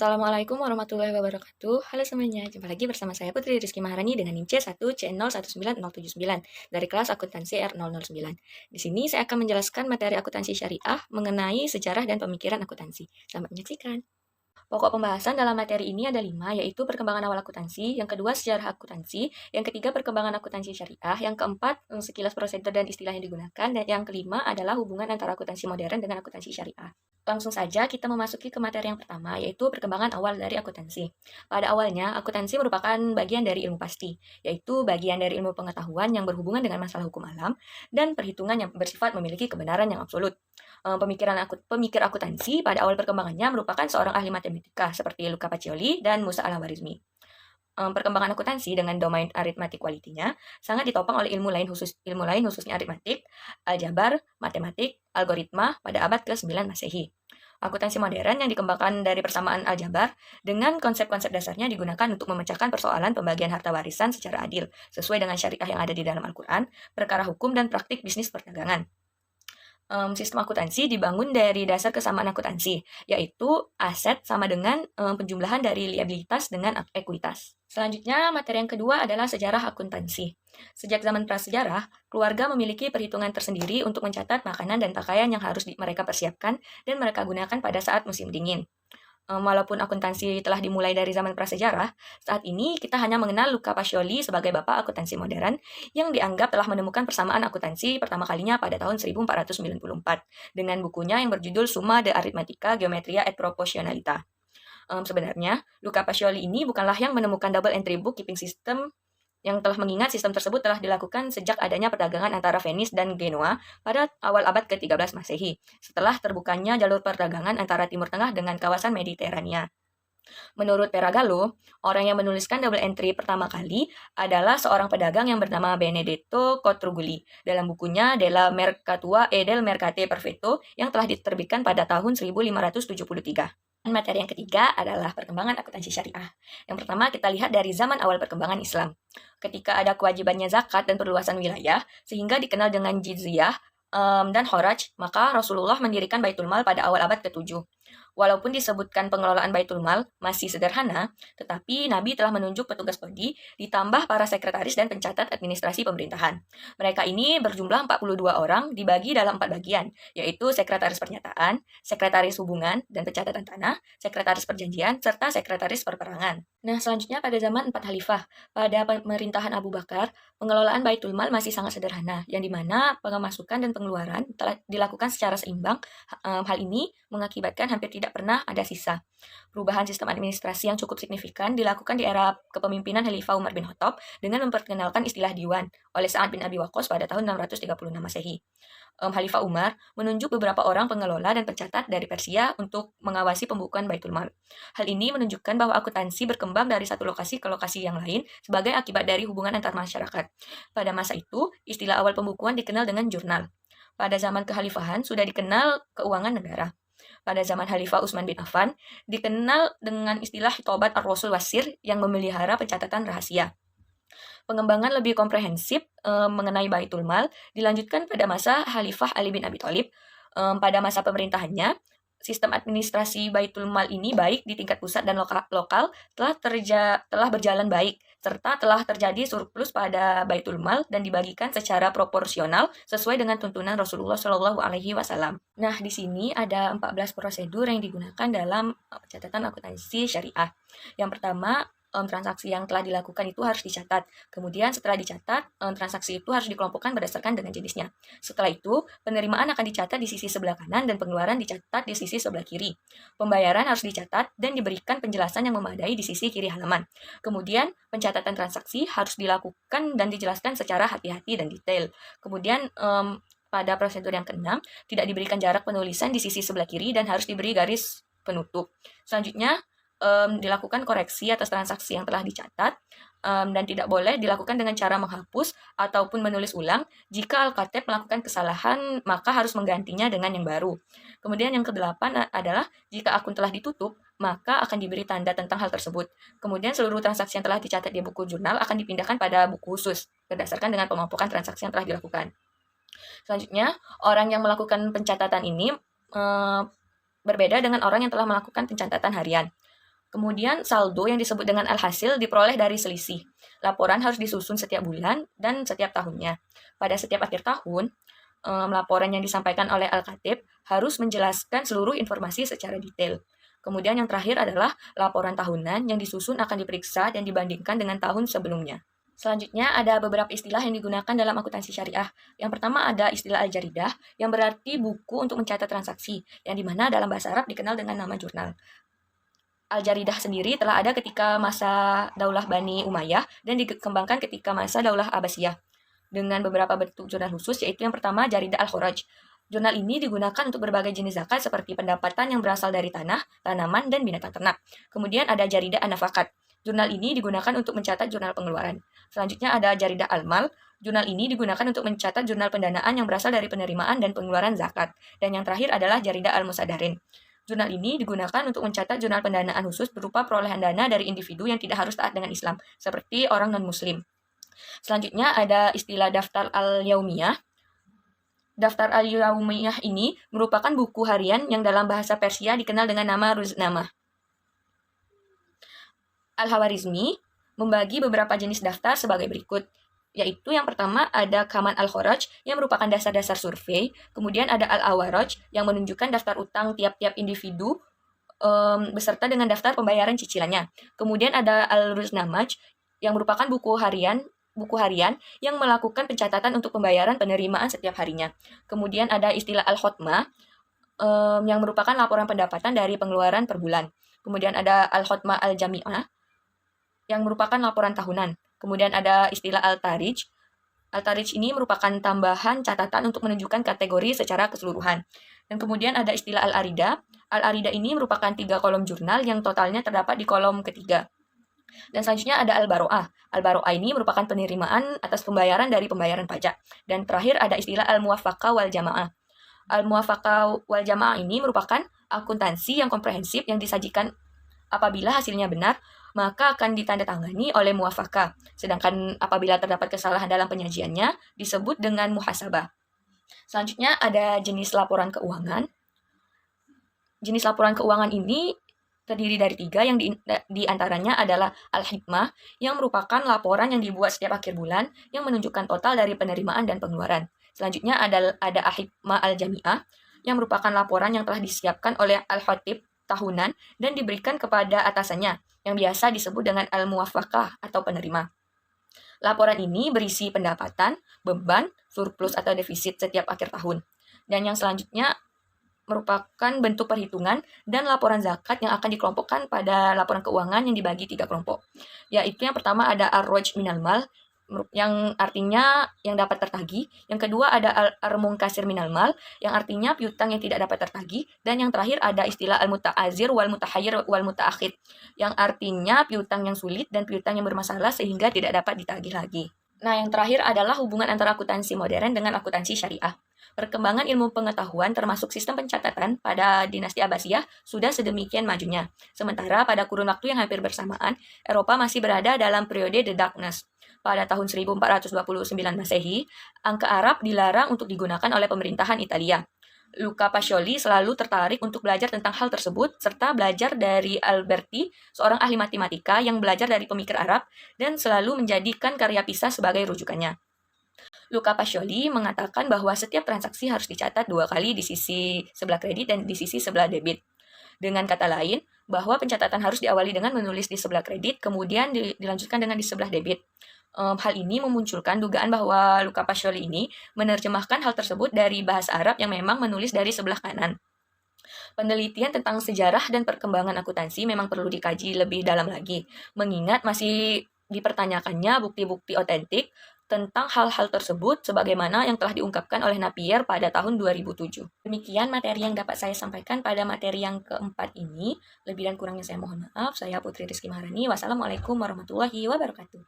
Assalamualaikum warahmatullahi wabarakatuh. Halo semuanya, jumpa lagi bersama saya Putri Rizky Maharani dengan NIM C1C019079 dari kelas akuntansi R009. Di sini saya akan menjelaskan materi akuntansi syariah mengenai sejarah dan pemikiran akuntansi. Selamat menyaksikan. Pokok pembahasan dalam materi ini ada 5, yaitu perkembangan awal akuntansi, yang kedua sejarah akuntansi, yang ketiga perkembangan akuntansi syariah, yang keempat sekilas prosedur dan istilah yang digunakan, dan yang kelima adalah hubungan antara akuntansi modern dengan akuntansi syariah. Langsung saja kita memasuki ke materi yang pertama, yaitu perkembangan awal dari akuntansi. Pada awalnya, akuntansi merupakan bagian dari ilmu pasti, yaitu bagian dari ilmu pengetahuan yang berhubungan dengan masalah hukum alam dan perhitungan yang bersifat memiliki kebenaran yang absolut. Pemikir akuntansi pada awal perkembangannya merupakan seorang ahli matematika seperti Luca Pacioli dan Musa Al-Khwarizmi. Perkembangan akuntansi dengan domain arithmetic quality-nya sangat ditopang oleh ilmu lain khususnya aritmatik, aljabar, matematik, algoritma pada abad ke-9 Masehi. Akuntansi modern yang dikembangkan dari persamaan aljabar dengan konsep-konsep dasarnya digunakan untuk memecahkan persoalan pembagian harta warisan secara adil sesuai dengan syariah yang ada di dalam Al-Quran, perkara hukum dan praktik bisnis perdagangan. Sistem akuntansi dibangun dari dasar kesamaan akuntansi, yaitu aset sama dengan penjumlahan dari liabilitas dengan ekuitas. Selanjutnya, materi yang kedua adalah sejarah akuntansi. Sejak zaman prasejarah, keluarga memiliki perhitungan tersendiri untuk mencatat makanan dan pakaian yang harus mereka persiapkan dan mereka gunakan pada saat musim dingin. Walaupun akuntansi telah dimulai dari zaman prasejarah, saat ini kita hanya mengenal Luca Pacioli sebagai bapak akuntansi modern yang dianggap telah menemukan persamaan akuntansi pertama kalinya pada tahun 1494 dengan bukunya yang berjudul Summa de Arithmetica Geometria et Proportionalita. Sebenarnya, Luca Pacioli ini bukanlah yang menemukan double entry book keeping system yang telah mengingat sistem tersebut telah dilakukan sejak adanya perdagangan antara Venice dan Genoa pada awal abad ke-13 Masehi, setelah terbukanya jalur perdagangan antara Timur Tengah dengan kawasan Mediterania. Menurut Peragallo, orang yang menuliskan double entry pertama kali adalah seorang pedagang yang bernama Benedetto Cotruguli dalam bukunya Della Mercatua e del Mercate Perfetto yang telah diterbitkan pada tahun 1573. Materi yang ketiga adalah perkembangan akuntansi syariah. Yang pertama kita lihat dari zaman awal perkembangan Islam. Ketika ada kewajibannya zakat dan perluasan wilayah, sehingga dikenal dengan jizyah dan horaj, maka Rasulullah mendirikan Baitul Mal pada awal abad ke-7. Walaupun disebutkan pengelolaan Baitul Mal masih sederhana, tetapi Nabi telah menunjuk petugas kodi ditambah para sekretaris dan pencatat administrasi pemerintahan. Mereka ini berjumlah 42 orang dibagi dalam 4 bagian, yaitu sekretaris pernyataan, sekretaris hubungan dan pencatatan tanah, sekretaris perjanjian, serta sekretaris perperangan. Nah, selanjutnya pada zaman 4 khalifah, pada pemerintahan Abu Bakar, pengelolaan Baitul Mal masih sangat sederhana, yang dimana pemasukan dan pengeluaran telah dilakukan secara seimbang. Hal ini mengakibatkan hampir tidak pernah ada sisa. Perubahan sistem administrasi yang cukup signifikan dilakukan di era kepemimpinan Khalifah Umar bin Khattab dengan memperkenalkan istilah diwan oleh Sa'ad bin Abi Waqqas pada tahun 636 Masehi. Khalifah Umar menunjuk beberapa orang pengelola dan pencatat dari Persia untuk mengawasi pembukuan Baitul Mal. Hal ini menunjukkan bahwa akuntansi berkembang dari satu lokasi ke lokasi yang lain sebagai akibat dari hubungan antar masyarakat. Pada masa itu, istilah awal pembukuan dikenal dengan jurnal. Pada zaman kekhalifahan sudah dikenal keuangan negara. Pada zaman Khalifah Utsman bin Affan, dikenal dengan istilah Hitobat ar-Rasul Wasir yang memelihara pencatatan rahasia. Pengembangan lebih komprehensif mengenai Baitul Mal dilanjutkan pada masa Khalifah Ali bin Abi Thalib. Pada masa pemerintahannya, sistem administrasi Baitul Mal ini baik di tingkat pusat dan lokal telah berjalan baik, serta telah terjadi surplus pada Baitul Mal dan dibagikan secara proporsional sesuai dengan tuntunan Rasulullah Shallallahu Alaihi Wasallam. Nah, di sini ada 14 prosedur yang digunakan dalam pencatatan akuntansi syariah. Yang pertama, transaksi yang telah dilakukan itu harus dicatat. Kemudian setelah dicatat, transaksi itu harus dikelompokkan berdasarkan dengan jenisnya. Setelah itu, penerimaan akan dicatat di sisi sebelah kanan dan pengeluaran dicatat di sisi sebelah kiri. Pembayaran harus dicatat dan diberikan penjelasan yang memadai di sisi kiri halaman. Kemudian, pencatatan transaksi harus dilakukan dan dijelaskan secara hati-hati dan detail. Kemudian, pada prosedur yang keenam, tidak diberikan jarak penulisan di sisi sebelah kiri dan harus diberi garis penutup. Selanjutnya, dilakukan koreksi atas transaksi yang telah dicatat dan tidak boleh dilakukan dengan cara menghapus ataupun menulis ulang. Jika Al-Katib melakukan kesalahan, maka harus menggantinya dengan yang baru. Kemudian yang kedelapan adalah jika akun telah ditutup, maka akan diberi tanda tentang hal tersebut. Kemudian seluruh transaksi yang telah dicatat di buku jurnal akan dipindahkan pada buku khusus berdasarkan dengan pengelompokan transaksi yang telah dilakukan. Selanjutnya, orang yang melakukan pencatatan ini berbeda dengan orang yang telah melakukan pencatatan harian. Kemudian saldo yang disebut dengan alhasil diperoleh dari selisih. Laporan harus disusun setiap bulan dan setiap tahunnya. Pada setiap akhir tahun, laporan yang disampaikan oleh Al-Khatib harus menjelaskan seluruh informasi secara detail. Kemudian yang terakhir adalah laporan tahunan yang disusun akan diperiksa dan dibandingkan dengan tahun sebelumnya. Selanjutnya ada beberapa istilah yang digunakan dalam akuntansi syariah. Yang pertama ada istilah al-jaridah yang berarti buku untuk mencatat transaksi, yang dimana dalam bahasa Arab dikenal dengan nama jurnal. Al-jaridah sendiri telah ada ketika masa Daulah Bani Umayyah dan dikembangkan ketika masa Daulah Abbasiyah dengan beberapa bentuk jurnal khusus, yaitu yang pertama jaridah al-khuraj. Jurnal ini digunakan untuk berbagai jenis zakat seperti pendapatan yang berasal dari tanah, tanaman, dan binatang ternak. Kemudian ada jaridah an-nafakat. Jurnal ini digunakan untuk mencatat jurnal pengeluaran. Selanjutnya ada jaridah al-mal. Jurnal ini digunakan untuk mencatat jurnal pendanaan yang berasal dari penerimaan dan pengeluaran zakat. Dan yang terakhir adalah jaridah al-musadarin. Jurnal ini digunakan untuk mencatat jurnal pendanaan khusus berupa perolehan dana dari individu yang tidak harus taat dengan Islam, seperti orang non-muslim. Selanjutnya ada istilah daftar al-yaumiyah. Daftar al-yaumiyah ini merupakan buku harian yang dalam bahasa Persia dikenal dengan nama ruznamah. Al-Hawarizmi membagi beberapa jenis daftar sebagai berikut, yaitu yang pertama ada Kaman al-Khoraj yang merupakan dasar-dasar survei, kemudian ada al-Awaraj yang menunjukkan daftar utang tiap-tiap individu beserta dengan daftar pembayaran cicilannya. Kemudian ada al-Ruznamaj yang merupakan buku harian yang melakukan pencatatan untuk pembayaran penerimaan setiap harinya. Kemudian ada istilah al-khotmah yang merupakan laporan pendapatan dari pengeluaran per bulan. Kemudian ada al-khotmah al-jami'ah yang merupakan laporan tahunan. Kemudian ada istilah al-tarij. Al-tarij ini merupakan tambahan catatan untuk menunjukkan kategori secara keseluruhan. Dan kemudian ada istilah al-arida. Al-arida ini merupakan 3 kolom jurnal yang totalnya terdapat di kolom ketiga. Dan selanjutnya ada al-baro'ah. Al-baro'ah ini merupakan penerimaan atas pembayaran dari pembayaran pajak. Dan terakhir ada istilah al-muwafaqah wal jamaah. Al-muwafaqah wal jamaah ini merupakan akuntansi yang komprehensif yang disajikan apabila hasilnya benar, maka akan ditandatangani oleh muwafaqah. Sedangkan apabila terdapat kesalahan dalam penyajiannya, disebut dengan muhasabah. Selanjutnya ada jenis laporan keuangan. Jenis laporan keuangan ini terdiri dari 3 yang di antaranya adalah al-hikmah yang merupakan laporan yang dibuat setiap akhir bulan yang menunjukkan total dari penerimaan dan pengeluaran. Selanjutnya ada al-hikmah al-jami'ah yang merupakan laporan yang telah disiapkan oleh al-khatib tahunan dan diberikan kepada atasannya yang biasa disebut dengan al-muwafaqah atau penerima. Laporan ini berisi pendapatan, beban, surplus atau defisit setiap akhir tahun. Dan yang selanjutnya merupakan bentuk perhitungan dan laporan zakat yang akan dikelompokkan pada laporan keuangan yang dibagi 3 kelompok. Yaitu yang pertama ada ar-roj minal mal, yang artinya yang dapat tertagih. Yang kedua ada al-munkasir minal mal, yang artinya piutang yang tidak dapat tertagih. Dan yang terakhir ada istilah al-muta'azir wal mutahayyir wal muta'akhid, yang artinya piutang yang sulit dan piutang yang bermasalah sehingga tidak dapat ditagih lagi. Nah, yang terakhir adalah hubungan antara akuntansi modern dengan akuntansi syariah. Perkembangan ilmu pengetahuan termasuk sistem pencatatan pada dinasti Abbasiyah sudah sedemikian majunya. Sementara pada kurun waktu yang hampir bersamaan, Eropa masih berada dalam periode The Darkness. Pada tahun 1429 Masehi, angka Arab dilarang untuk digunakan oleh pemerintahan Italia. Luca Pacioli selalu tertarik untuk belajar tentang hal tersebut, serta belajar dari Alberti, seorang ahli matematika yang belajar dari pemikir Arab, dan selalu menjadikan karya Pisa sebagai rujukannya. Luca Pacioli mengatakan bahwa setiap transaksi harus dicatat 2 kali di sisi sebelah kredit dan di sisi sebelah debit. Dengan kata lain, bahwa pencatatan harus diawali dengan menulis di sebelah kredit, kemudian dilanjutkan dengan di sebelah debit. Hal ini memunculkan dugaan bahwa Luca Pacioli ini menerjemahkan hal tersebut dari bahasa Arab yang memang menulis dari sebelah kanan. Penelitian tentang sejarah dan perkembangan akuntansi memang perlu dikaji lebih dalam lagi, mengingat masih dipertanyakannya bukti-bukti otentik tentang hal-hal tersebut sebagaimana yang telah diungkapkan oleh Napier pada tahun 2007. Demikian materi yang dapat saya sampaikan pada materi yang keempat ini. Lebih dan kurangnya saya mohon maaf. Saya Putri Rizky Maharani. Wassalamualaikum warahmatullahi wabarakatuh.